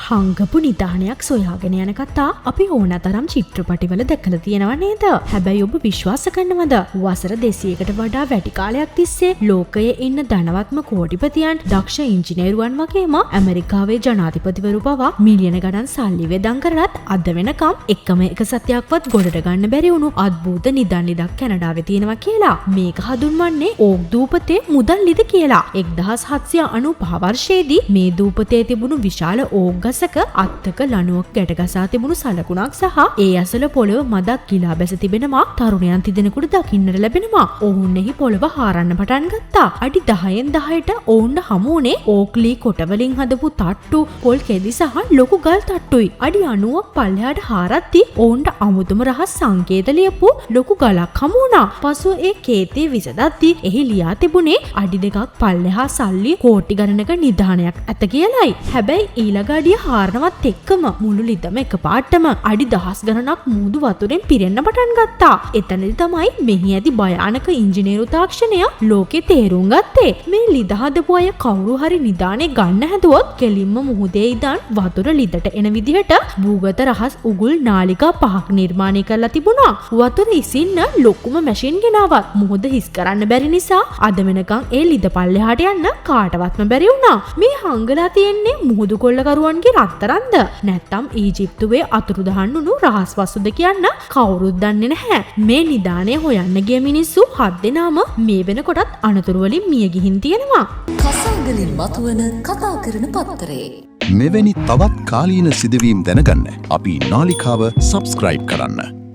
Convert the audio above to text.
හංගපු නිධානයක් සොයාගෙන යන කතා අපි ඕනතරම් චිත්‍රපටිවල දැකලා තියෙනව නේද? හැබැයි ඔබ විශ්වාස කරනවද? වසර 200කට වඩා වැඩි කාලයක් තිස්සේ ලෝකයේ ඉන්න ධනවත්ම කෝටිපතියන්, දක්ෂ ඉංජිනේරුවන් වගේම ඇමරිකාවේ ජනාධිපතිවරු පවා මිලියන ගණන් සල්ලි වෙදන් කරලත් අද වෙනකම් එකම එක සත්‍යයක්වත් ගොඩට ගන්න බැරි වුණු අద్භූත නිදන් ඉඩක් කැනඩාවේ තියෙනවා කියලා. මේක හඳුන්වන්නේ ඕක් දූපතේ මුදල් ලිද කියලා. 1795 වර්ෂයේදී මේ දූපතේ තිබුණු විශාල ඕක් ගසක අත්තක ලණුවක් ගැටගසා තිබුණු සලකුණක් සහ ඒ අසල පොළව මදක් ගිලා බැස තිබෙනවා. තරුණයන් තිදෙනෙකුට දකින්නට ලැබෙනවා. ඔවුන් එහි පොළව හාරන්න පටන් ගත්තා. අඩි 10න් 10ට ඔවුන්ට හමු වුණේ ඕක්ලී කොටවලින් හදපු තට්ටු, පොල් කෙදි සහ ලොකු ගල් තට්ටුයි. අඩි 90ක් පල්ලෙහාට හාරද්දී ඔවුන්ට අමුතුම රහස් සංකේත ලියපු ලොකු ගලක් හමු වුණා. පසුව ඒ කේතේ විසදද්දී එහි ලියා තිබුණේ අඩි 2ක් පල්ලෙහා සල්ලි කෝටි ගණනක නිධානයක් ඇත කියලයි. හැබැයි ඊළඟ අඩිය හාරනවත් එක්කම මුළු ලිදම එකපාරටම අඩි 10 ගණනක් මූදු වතුරෙන් පිරෙන්න පටන් ගත්තා. එතනදි තමයි මෙහි ඇති භයානක ඉංජිනේරු තාක්ෂණය ලෝකේ තේරුම් ගත්තේ. මේ ලිද හදපු අය කවුරු හරි නිදානේ ගන්න හැදුවොත් කෙලින්ම මුහුදේ ඉඳන් වතුර ලිදට එන විදිහට භූගත රහස් උගුල් නාලිකා 5ක් නිර්මාණය කරලා තිබුණා. වතුර ඉසින්න ලොකුම මැෂින් ගෙනාවත් මුහුද හිස් කරන්න බැරි නිසා අද වෙනකන් ඒ ලිද පල්ලෙහාට යන්න කාටවත්ම බැරි වුණා. මේ හංගලා තියෙන්නේ මුහුදු කොල්ලකරුවන්ගේ රත්තරන්ද නැත්නම් ඊජිප්තුවේ අතුරුදහන් වුණු රහස් වස්තුද කියන්න කවුරුත් දන්නේ නැහැ. මේ නිදානය හොයන්න ගිය මිනිස්සු 7 දෙනාම මේ වෙනකොටත් අනතුරු වලින් මිය ගිහින් තියෙනවා. කසාගලින් මතුවන කතා කරන පත්තරේ මෙවැනි තවත් කාලීන සිදුවීම් දැනගන්න අපි නාලිකාව සබ්ස්ක්‍රයිබ් කරන්න.